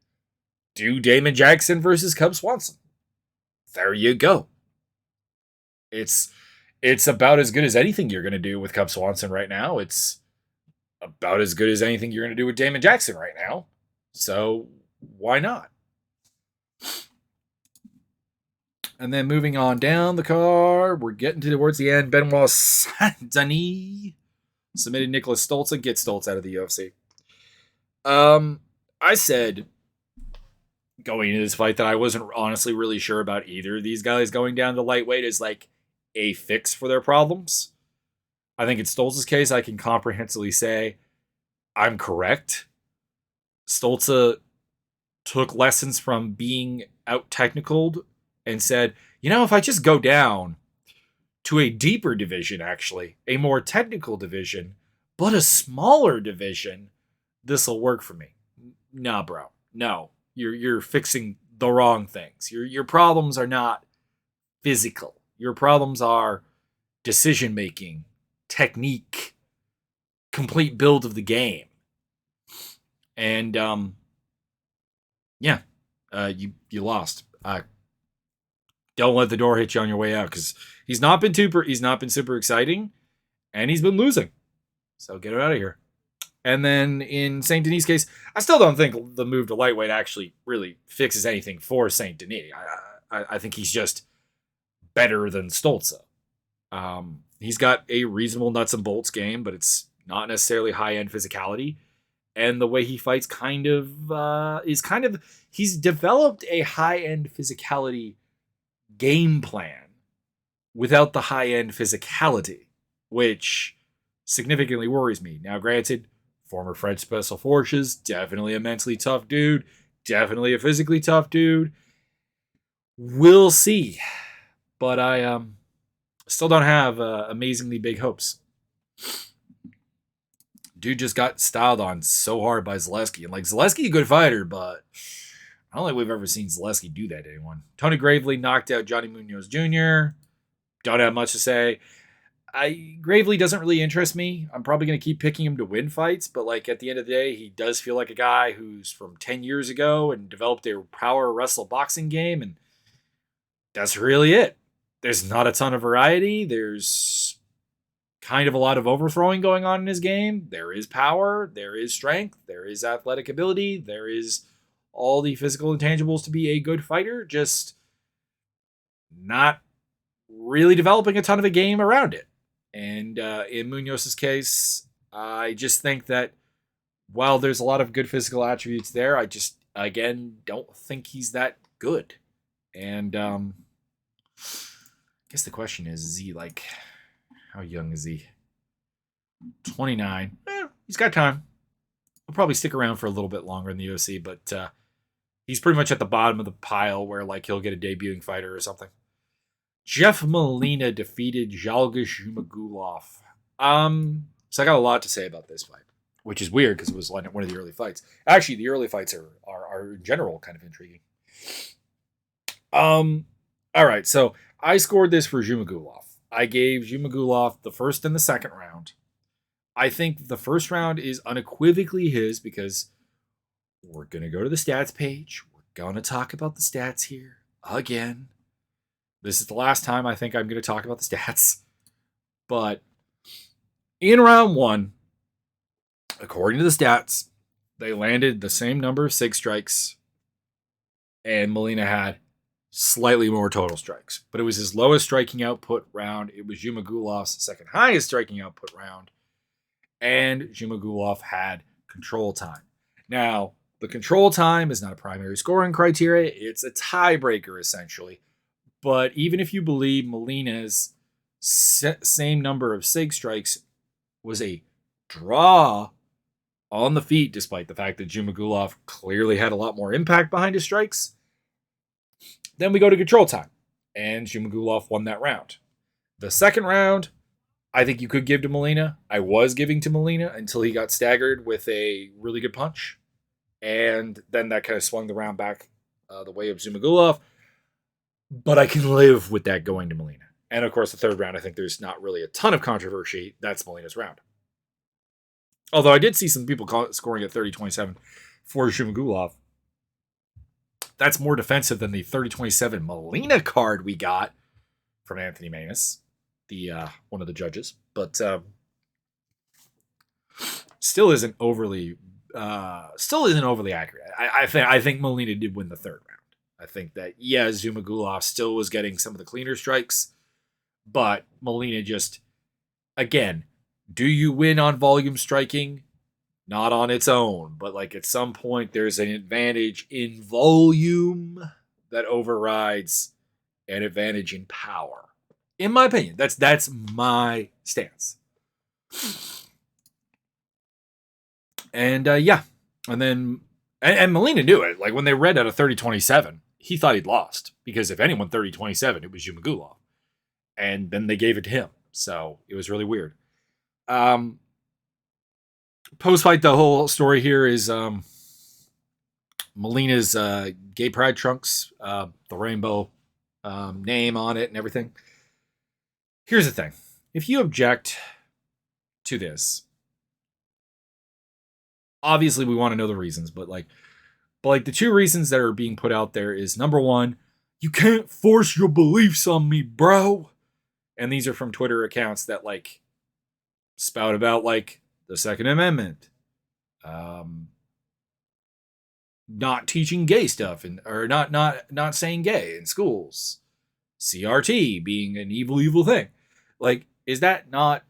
do Damon Jackson versus Cub Swanson. There you go. It's about as good as anything you're gonna do with Cub Swanson right now. It's about as good as anything you're gonna do with Damon Jackson right now. So why not? And then moving on down the card, we're getting towards the end. Benoit Saint-Denis submitted Nicholas Stoltz and get Stoltz out of the UFC. I said going into this fight that I wasn't honestly really sure about either of these guys going down to lightweight as like a fix for their problems. I think in Stoltz's case, I can comprehensively say I'm correct. Stoltz took lessons from being out technicaled and said, if I just go down to a deeper division, actually, a more technical division, but a smaller division, this will work for me. Nah, bro. No. You're fixing the wrong things. Your problems are not physical. Your problems are decision making, technique, complete build of the game. And you lost. Don't let the door hit you on your way out because he's not been super exciting, and he's been losing. So get it out of here. And then in Saint Denis' case, I still don't think the move to lightweight actually really fixes anything for Saint Denis. I think he's just better than Stoltz. He's got a reasonable nuts and bolts game, but it's not necessarily high end physicality. And the way he fights he's developed a high end physicality game plan without the high end physicality, which significantly worries me. Now, granted, former French Special Forces, definitely a mentally tough dude, definitely a physically tough dude. We'll see. But I still don't have amazingly big hopes. Dude just got styled on so hard by Salecki. And, like, Salecki, a good fighter, but I don't think we've ever seen Salecki do that to anyone. Tony Gravely knocked out Johnny Munoz Jr. Don't have much to say. Gravely doesn't really interest me. I'm probably going to keep picking him to win fights, but like at the end of the day, he does feel like a guy who's from 10 years ago and developed a power wrestle boxing game, and that's really it. There's not a ton of variety. There's kind of a lot of overthrowing going on in his game. There is power, there is strength, there is athletic ability, there is all the physical intangibles to be a good fighter, just not really developing a ton of a game around it. And in Munoz's case, I just think that while there's a lot of good physical attributes there, I just, again, don't think he's that good. And I guess the question is he like, how young is he? 29. He's got time. He'll probably stick around for a little bit longer in the UFC, but he's pretty much at the bottom of the pile where like he'll get a debuting fighter or something. Jeff Molina defeated Zhalgas Zhumagulov. So I got a lot to say about this fight, which is weird because it was one of the early fights. Actually, the early fights are in general kind of intriguing. All right, so I scored this for Zhumagulov. I gave Zhumagulov the first and the second round. I think the first round is unequivocally his because we're going to go to the stats page. We're going to talk about the stats here again. This is the last time I think I'm going to talk about the stats. But in round one, according to the stats, they landed the same number of SIG strikes, and Molina had slightly more total strikes. But it was his lowest striking output round. It was Zhumagulov's second highest striking output round. And Zhumagulov had control time. Now, the control time is not a primary scoring criteria. It's a tiebreaker, essentially. But even if you believe Molina's same number of SIG strikes was a draw on the feet, despite the fact that Zhumagulov clearly had a lot more impact behind his strikes, Then we go to control time, and Zhumagulov won that round. The second round, I think you could give to Molina. I was giving to Molina until he got staggered with a really good punch. And then that kind of swung the round back the way of Zhumagulov. But I can live with that going to Molina. And of course, the third round, I think there's not really a ton of controversy. That's Molina's round. Although I did see some people scoring at 30-27 for Zhumagulov. That's more defensive than the 30-27 Molina card we got from Anthony Manus, the one of the judges. But still isn't overly accurate. I think Molina did win the third round. I think that, yeah, Zhumagulov still was getting some of the cleaner strikes, but Molina just, again, do you win on volume striking? Not on its own, but like at some point there's an advantage in volume that overrides an advantage in power. In my opinion, that's my stance. And yeah, and then and Molina knew it. Like when they read out of 30-27, he thought he'd lost because if anyone 30-27, it was Zhumagulov, and then they gave it to him. So it was really weird. Post-fight, the whole story here is Molina's gay pride trunks, the rainbow name on it and everything. Here's the thing. If you object to this, obviously we want to know the reasons, but the two reasons that are being put out there is, number one, you can't force your beliefs on me, bro. And these are from Twitter accounts that like spout about like the Second Amendment, not teaching gay stuff, or not saying gay in schools, CRT being an evil thing. Like, is that not,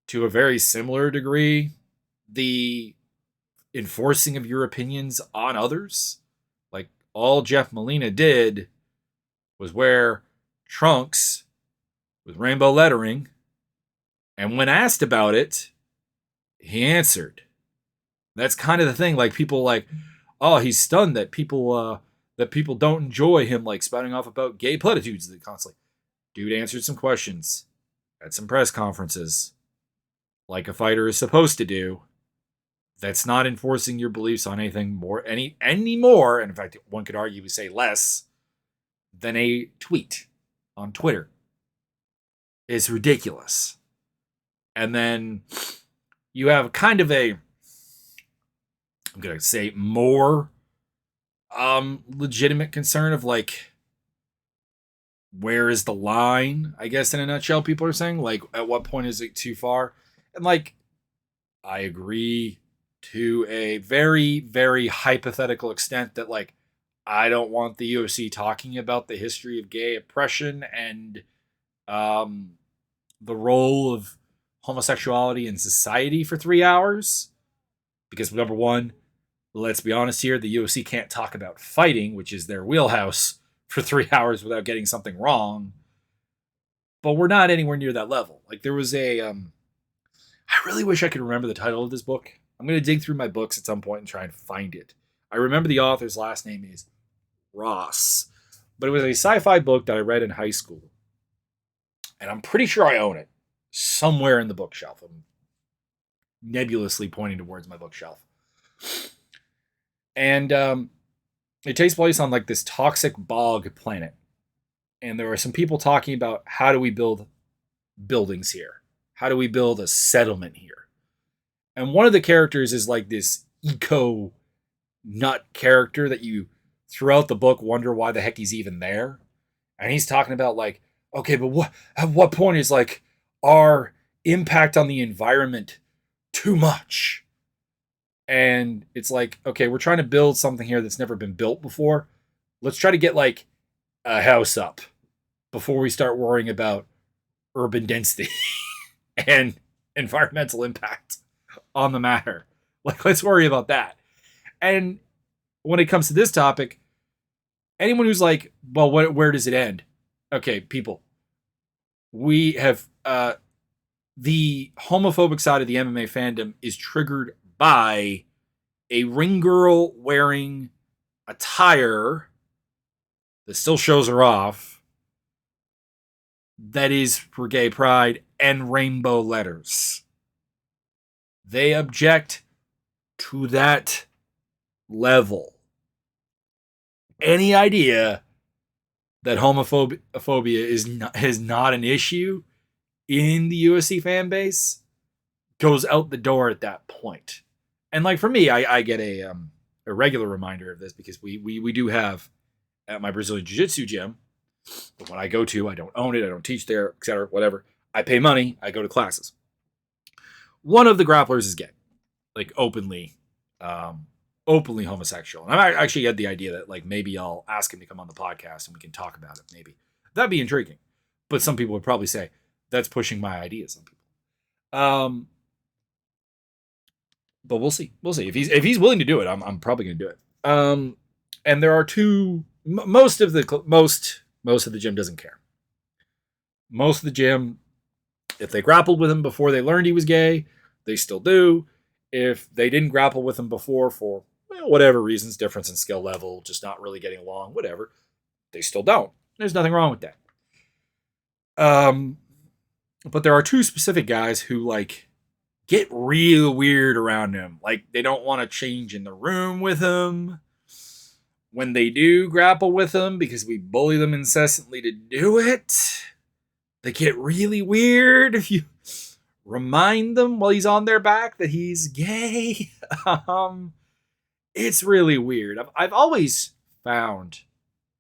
to a very similar degree, the enforcing of your opinions on others? Like, all Jeff Molina did was wear trunks with rainbow lettering, and when asked about it, he answered. That's kind of the thing. Like, people like, oh, he's stunned that people don't enjoy him like spouting off about gay platitudes constantly. Dude answered some questions at some press conferences, like a fighter is supposed to do. That's not enforcing your beliefs on anything more, any more. And in fact, one could argue we say less than a tweet on Twitter. It's ridiculous. And then you have kind of a, I'm going to say, more legitimate concern of like, where is the line? I guess in a nutshell, people are saying, like, at what point is it too far? And like, I agree to a very, very hypothetical extent that like, I don't want the UFC talking about the history of gay oppression and the role of homosexuality in society for 3 hours. Because number one, let's be honest here, the UFC can't talk about fighting, which is their wheelhouse, for 3 hours without getting something wrong. But we're not anywhere near that level. Like there was I really wish I could remember the title of this book. I'm going to dig through my books at some point and try and find it. I remember the author's last name is Ross, but it was a sci-fi book that I read in high school. And I'm pretty sure I own it somewhere in the bookshelf. I'm nebulously pointing towards my bookshelf. And it takes place on like this toxic bog planet. And there are some people talking about how do we build buildings here? How do we build a settlement here? And one of the characters is like this eco nut character that you throughout the book wonder why the heck he's even there. And he's talking about like, okay, but at what point is like our impact on the environment too much? And it's like, okay, we're trying to build something here that's never been built before. Let's try to get like a house up before we start worrying about urban density and environmental impact on the matter. Like, let's worry about that. And when it comes to this topic, anyone who's like, well, where does it end? Okay, people, we have the homophobic side of the MMA fandom is triggered by a ring girl wearing attire that still shows her off, that is for gay pride and rainbow letters. They object to that level. Any idea that homophobia is not an issue in the UFC fan base goes out the door at that point. And like for me, I get a regular reminder of this because we do have at my Brazilian Jiu-Jitsu gym, but when I go to, I don't own it, I don't teach there, etc., whatever. I pay money, I go to classes. One of the grapplers is gay, like openly homosexual. And I actually had the idea that like maybe I'll ask him to come on the podcast and we can talk about it. Maybe that'd be intriguing. But some people would probably say that's pushing my ideas on people. But we'll see. We'll see if he's willing to do it. I'm probably going to do it. And there are two. Most of the gym doesn't care. Most of the gym, if they grappled with him before they learned he was gay, they still do. If they didn't grapple with him before for whatever reasons, difference in skill level, just not really getting along, whatever, they still don't. There's nothing wrong with that. But there are two specific guys who like get real weird around him. Like they don't want to change in the room with him. When they do grapple with him, because we bully them incessantly to do it, they get really weird if you remind them while he's on their back that he's gay. It's really weird. I've always found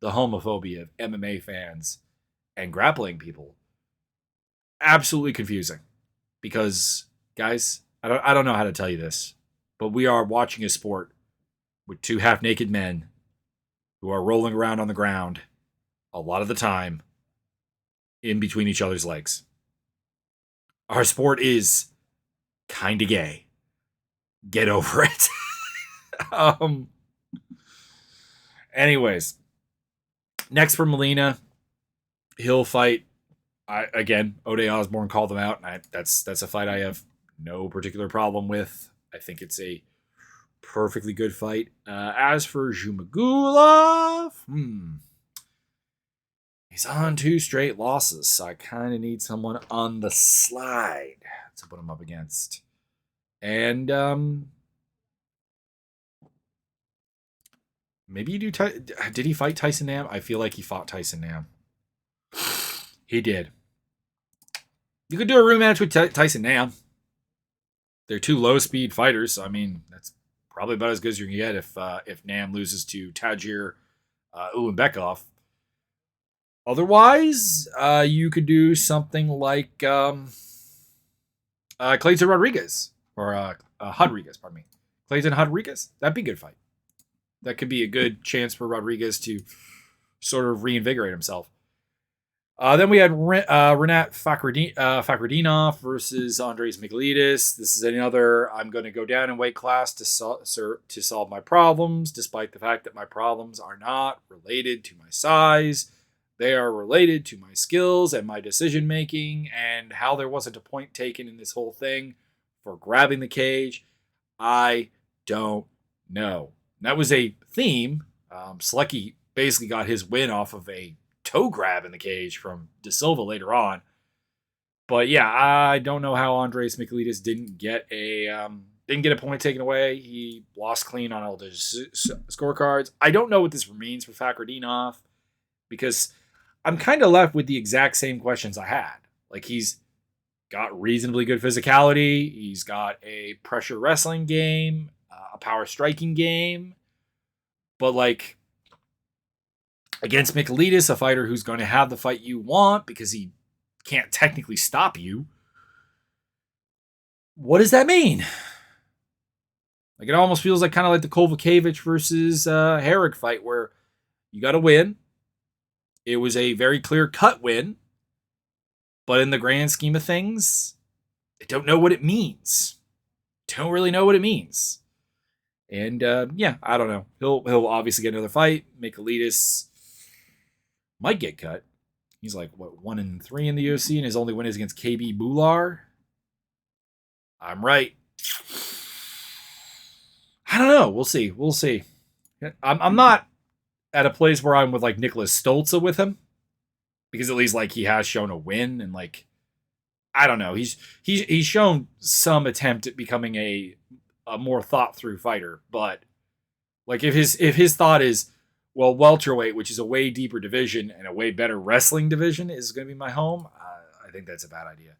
the homophobia of MMA fans and grappling people absolutely confusing. Because, guys, I don't know how to tell you this, but we are watching a sport with two half-naked men who are rolling around on the ground a lot of the time in between each other's legs. Our sport is kind of gay. Get over it. Anyways, next for Molina, he'll fight. Ode Osborne called him out, and that's a fight I have no particular problem with. I think it's a perfectly good fight. As for Zhumagulov, he's on 2 straight losses, so I kind of need someone on the slide to put him up against. And maybe you do. Did he fight Tyson Nam? I feel like he fought Tyson Nam. He did. You could do a rematch with Tyson Nam. They're 2 low-speed fighters, so I mean that's probably about as good as you can get if Nam loses to Tagir Ulanbekov. Otherwise, you could do something like Clayton Rodriguez or Rodriguez, pardon me. Clayton Rodriguez. That'd be a good fight. That could be a good chance for Rodriguez to sort of reinvigorate himself. Then we had Renat Fakhretdinov versus Andres Michailidis. This is another, I'm going to go down in weight class to solve my problems, despite the fact that my problems are not related to my size. They are related to my skills and my decision making, and how there wasn't a point taken in this whole thing for grabbing the cage. I don't know. And that was a theme. Salecki basically got his win off of a toe grab in the cage from Da Silva later on. But yeah, I don't know how Andres Michailidis didn't get a point taken away. He lost clean on all the scorecards. I don't know what this means for Fakhretdinov, because I'm kind of left with the exact same questions I had. Like, he's got reasonably good physicality. He's got a pressure wrestling game, a power striking game. But like, against Michailidis, a fighter who's going to have the fight you want because he can't technically stop you, what does that mean? Like, it almost feels like kind of like the Kovacevic versus Herrig fight, where you got to win. It was a very clear-cut win, but in the grand scheme of things, I don't know what it means. Don't really know what it means. And yeah, I don't know. He'll obviously get another fight. Michailidis might get cut. He's like, what, 1-3 in the UFC, and his only win is against KB Bular. I'm right. I don't know. We'll see. I'm not at a place where I'm with like Nicholas Stoltze with him, because at least like he has shown a win, and like I don't know, he's shown some attempt at becoming a more thought through fighter, but like if his thought is, well, welterweight, which is a way deeper division and a way better wrestling division, is going to be my home, I think that's a bad idea.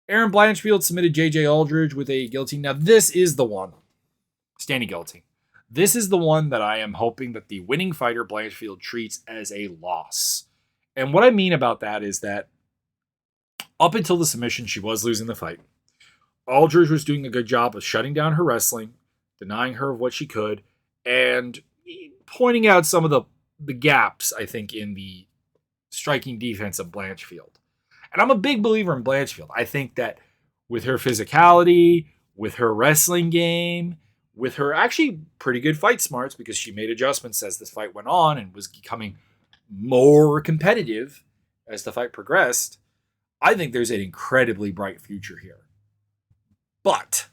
Erin Blanchfield submitted JJ Aldridge with a guillotine. Now this is the one, standing guillotine. This is the one that I am hoping that the winning fighter Blanchfield treats as a loss. And what I mean about that is that up until the submission, she was losing the fight. Aldridge was doing a good job of shutting down her wrestling, denying her of what she could, and pointing out some of the gaps, I think, in the striking defense of Blanchfield. And I'm a big believer in Blanchfield. I think that with her physicality, with her wrestling game, with her actually pretty good fight smarts, because she made adjustments as this fight went on and was becoming more competitive as the fight progressed, I think there's an incredibly bright future here. But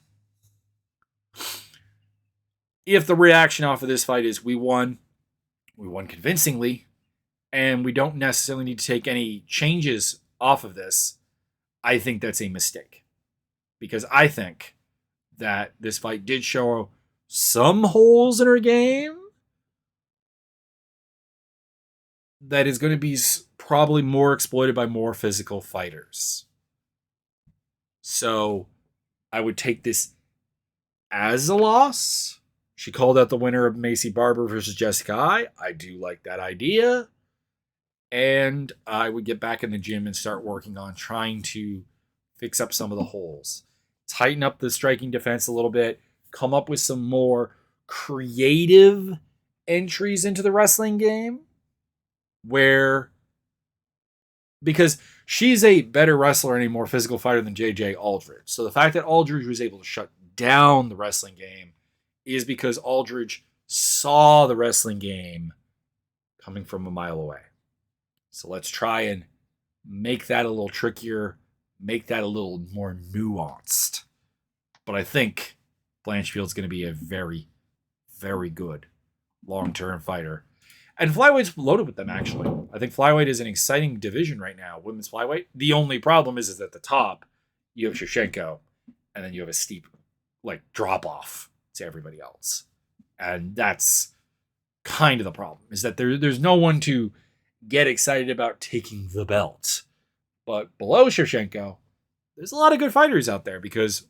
if the reaction off of this fight is we won convincingly, and we don't necessarily need to take any changes off of this, I think that's a mistake. Because I think that this fight did show some holes in her game that is going to be probably more exploited by more physical fighters. So I would take this as a loss. She called out the winner of Macy Barber versus Jessica Eye. I do like that idea. And I would get back in the gym and start working on trying to fix up some of the holes. Tighten up the striking defense a little bit. Come up with some more creative entries into the wrestling game. Because she's a better wrestler and a more physical fighter than JJ Aldridge. So the fact that Aldridge was able to shut down the wrestling game is because Aldridge saw the wrestling game coming from a mile away. So let's try and make that a little trickier, make that a little more nuanced. But I think Blanchfield's going to be a very, very good long-term fighter. And flyweight's loaded with them, actually. I think flyweight is an exciting division right now, women's flyweight. The only problem is at the top, you have Shevchenko, and then you have a steep drop-off to everybody else. And that's kind of the problem, is that there's no one to get excited about taking the belt. But below Shevchenko, there's a lot of good fighters out there, because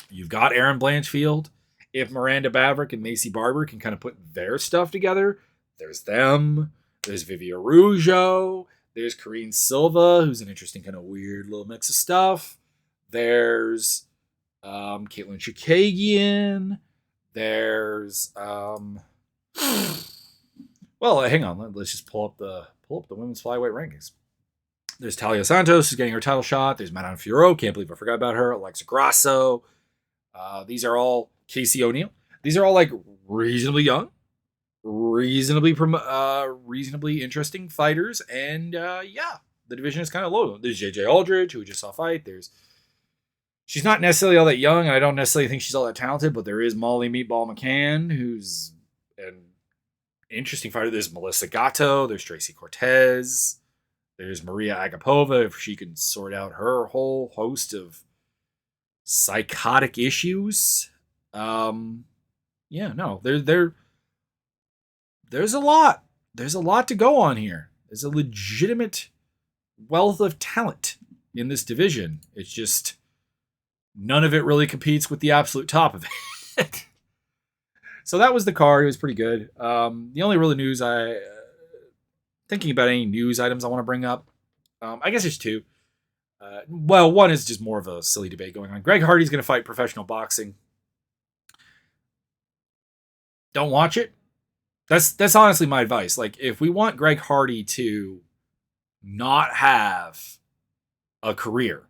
you've got Erin Blanchfield. If Miranda Maverick and Macy Barber can kind of put their stuff together, there's them. There's Vivia Rougeau. There's Karine Silva, who's an interesting kind of weird little mix of stuff. There's Caitlin Chikagian. There's well, hang on. Let's just pull up the women's flyweight rankings. There's Talia Santos, who's getting her title shot. There's Manon Fiorot. Can't believe I forgot about her. Alexa Grasso. These are all Casey O'Neill. These are all reasonably young, reasonably interesting fighters. And the division is kind of low. There's JJ Aldridge, who we just saw fight. She's not necessarily all that young, and I don't necessarily think she's all that talented, but there is Molly Meatball McCann, who's an interesting fighter. There's Melissa Gatto. There's Tracy Cortez. There's Maria Agapova, if she can sort out her whole host of psychotic issues. There's a lot. There's a lot to go on here. There's a legitimate wealth of talent in this division. It's just none of it really competes with the absolute top of it. So that was the card. It was pretty good. The only really news thinking about any news items I want to bring up. I guess there's two. One is just more of a silly debate going on. Greg Hardy's going to fight professional boxing. Don't watch it. That's honestly my advice. If we want Greg Hardy to not have a career,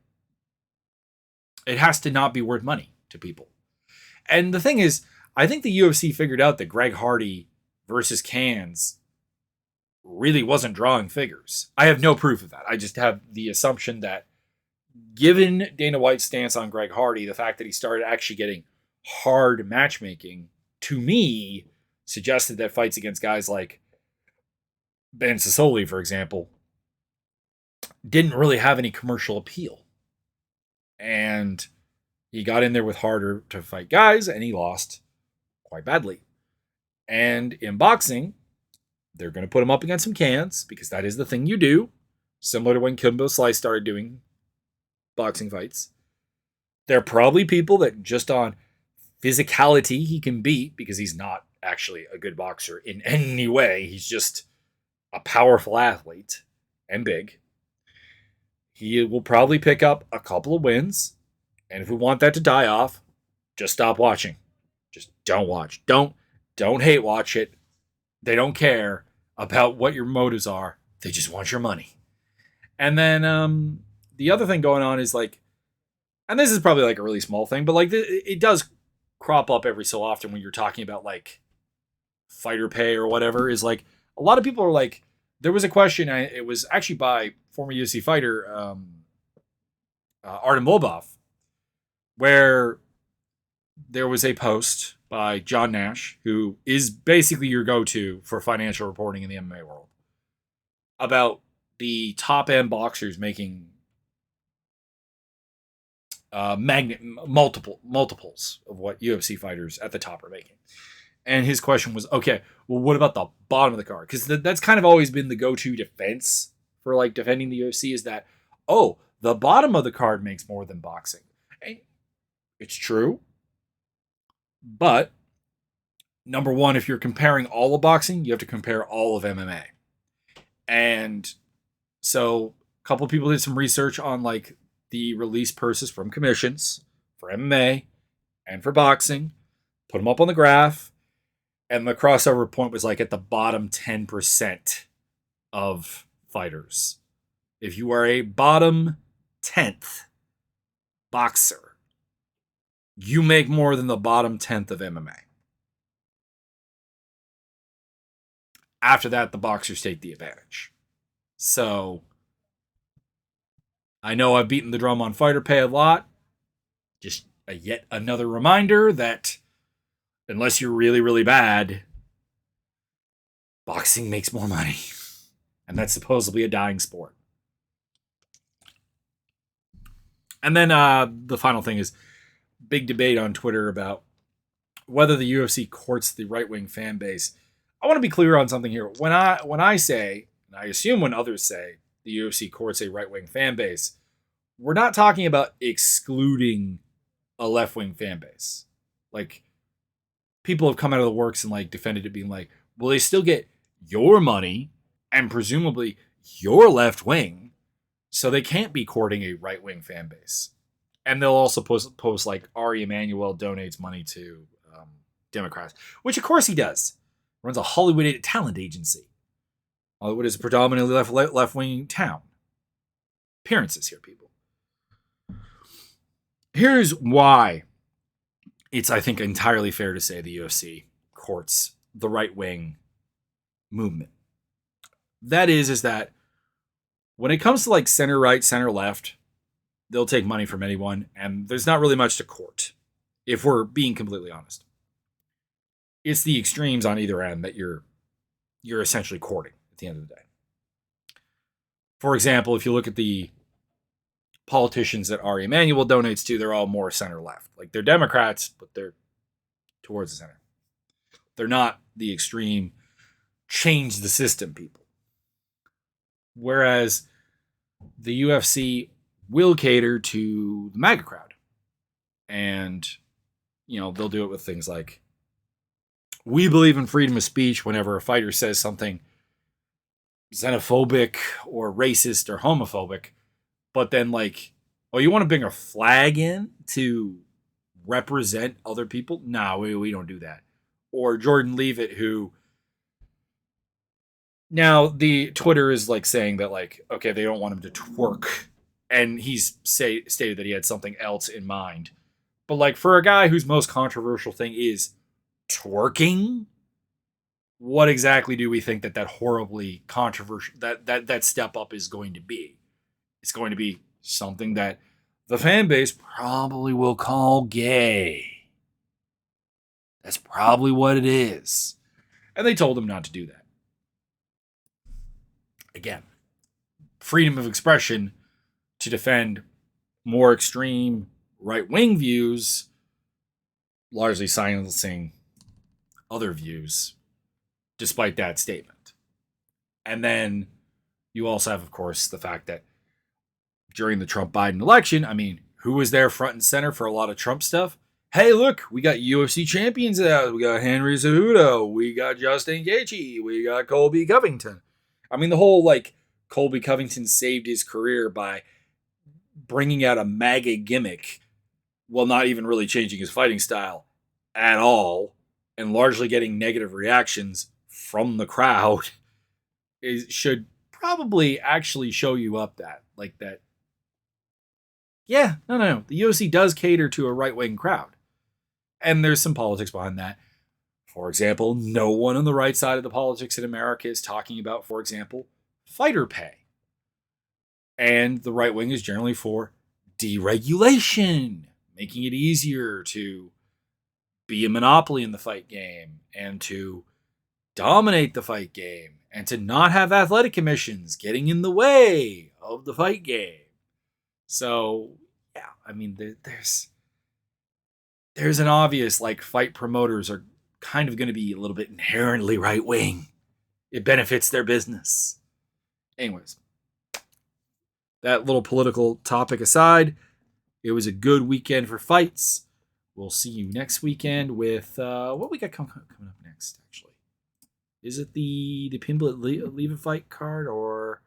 it has to not be worth money to people. And the thing is, I think the UFC figured out that Greg Hardy versus Cans really wasn't drawing figures. I have no proof of that. I just have the assumption that given Dana White's stance on Greg Hardy, the fact that he started actually getting hard matchmaking, to me, suggested that fights against guys like Ben Sassoli, for example, didn't really have any commercial appeal. And he got in there with harder to fight guys, and he lost quite badly. And in boxing, they're going to put him up against some cans, because that is the thing you do, similar to when Kimbo Slice started doing boxing fights. There are probably people that just on physicality he can beat, because he's not actually a good boxer in any way. He's just a powerful athlete and big. He will probably pick up a couple of wins, and if we want that to die off, just stop watching. Just don't watch. Don't hate watch it. They don't care about what your motives are. They just want your money. And then the other thing going on is like, and this is probably like a really small thing, but like it does crop up every so often when you're talking about like fighter pay or whatever, is like a lot of people are like, there was a question, it was actually by former UFC fighter Artem Lobov, where there was a post by John Nash, who is basically your go-to for financial reporting in the MMA world, about the top-end boxers making multiples of what UFC fighters at the top are making. And his question was, okay, well, what about the bottom of the card? Because that's kind of always been the go-to defense for like defending the UFC, is that, oh, the bottom of the card makes more than boxing. And it's true. But number one, if you're comparing all of boxing, you have to compare all of MMA. And so a couple of people did some research on like the release purses from commissions for MMA and for boxing, put them up on the graph, and the crossover point was like at the bottom 10% of fighters. If you are a bottom 10th boxer, you make more than the bottom 10th of MMA. After that, the boxers take the advantage. So I know I've beaten the drum on fighter pay a lot. Just yet another reminder that unless you're really, really bad, boxing makes more money. And that's supposedly a dying sport. And then the final thing is big debate on Twitter about whether the UFC courts the right-wing fan base. I want to be clear on something here. When I say, and I assume when others say, the UFC courts a right-wing fan base, we're not talking about excluding a left-wing fan base. Like, people have come out of the works and like defended it, being like, well, they still get your money and presumably your left wing, so they can't be courting a right-wing fan base. And they'll also post like Ari Emanuel donates money to Democrats, which of course he does. Runs a Hollywood talent agency. Hollywood is a predominantly left-wing town. Appearances here, people. Here's why it's, I think, entirely fair to say the UFC courts the right-wing movement. That is that when it comes to like center-right, center-left, they'll take money from anyone, and there's not really much to court, if we're being completely honest. It's the extremes on either end that you're essentially courting at the end of the day. For example, if you look at the politicians that Ari Emanuel donates to, they're all more center-left. Like, they're Democrats, but they're towards the center. They're not the extreme change the system people. Whereas the UFC will cater to the MAGA crowd. And, you know, they'll do it with things like, we believe in freedom of speech whenever a fighter says something xenophobic or racist or homophobic. But then, like, oh, you want to bring a flag in to represent other people? No, we don't do that. Or Jordan Leavitt, who now the Twitter is like saying that, like, okay, they don't want him to twerk, and he's stated that he had something else in mind. But like, for a guy whose most controversial thing is twerking, what exactly do we think that horribly controversial that step up is going to be? It's going to be something that the fan base probably will call gay. That's probably what it is. And they told him not to do that. Again, freedom of expression to defend more extreme right-wing views, largely silencing other views, despite that statement. And then you also have, of course, the fact that during the Trump-Biden election, I mean, who was there front and center for a lot of Trump stuff? Hey, look, we got UFC champions out. We got Henry Cejudo. We got Justin Gaethje. We got Colby Covington. I mean, the whole, like, Colby Covington saved his career by bringing out a MAGA gimmick while not even really changing his fighting style at all and largely getting negative reactions from the crowd should probably actually show you up that. Yeah, no. The UFC does cater to a right-wing crowd. And there's some politics behind that. For example, no one on the right side of the politics in America is talking about, for example, fighter pay. And the right wing is generally for deregulation, making it easier to be a monopoly in the fight game and to dominate the fight game and to not have athletic commissions getting in the way of the fight game. So, yeah, I mean, there's an obvious, like, fight promoters are kind of going to be a little bit inherently right-wing. It benefits their business. Anyways, that little political topic aside, it was a good weekend for fights. We'll see you next weekend with, what we got coming up next, actually? Is it the Pimblett Leave a Fight card, or...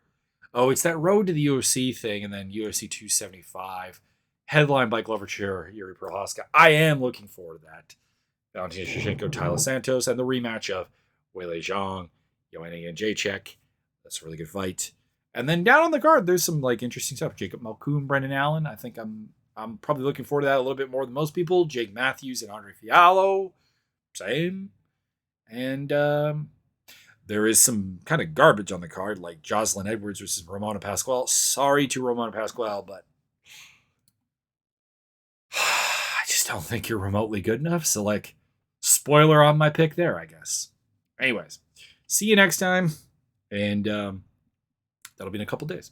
Oh, it's that Road to the UFC thing, and then UFC 275. Headlined by Glover Chair, Yuri Prohaska. I am looking forward to that. Valentina Shevchenko, Tyler Santos, and the rematch of Weili Zhang, Joanna Jacek. That's a really good fight. And then down on the card, there's some, like, interesting stuff. Jacob Malkoun, Brendan Allen. I think I'm probably looking forward to that a little bit more than most people. Jake Matthews and Andre Fiallo. Same. And there is some kind of garbage on the card, like Joslin Edwards versus Ramona Pascual. Sorry to Ramona Pascual, but I just don't think you're remotely good enough. So, like, spoiler on my pick there, I guess. Anyways, see you next time. And that'll be in a couple days.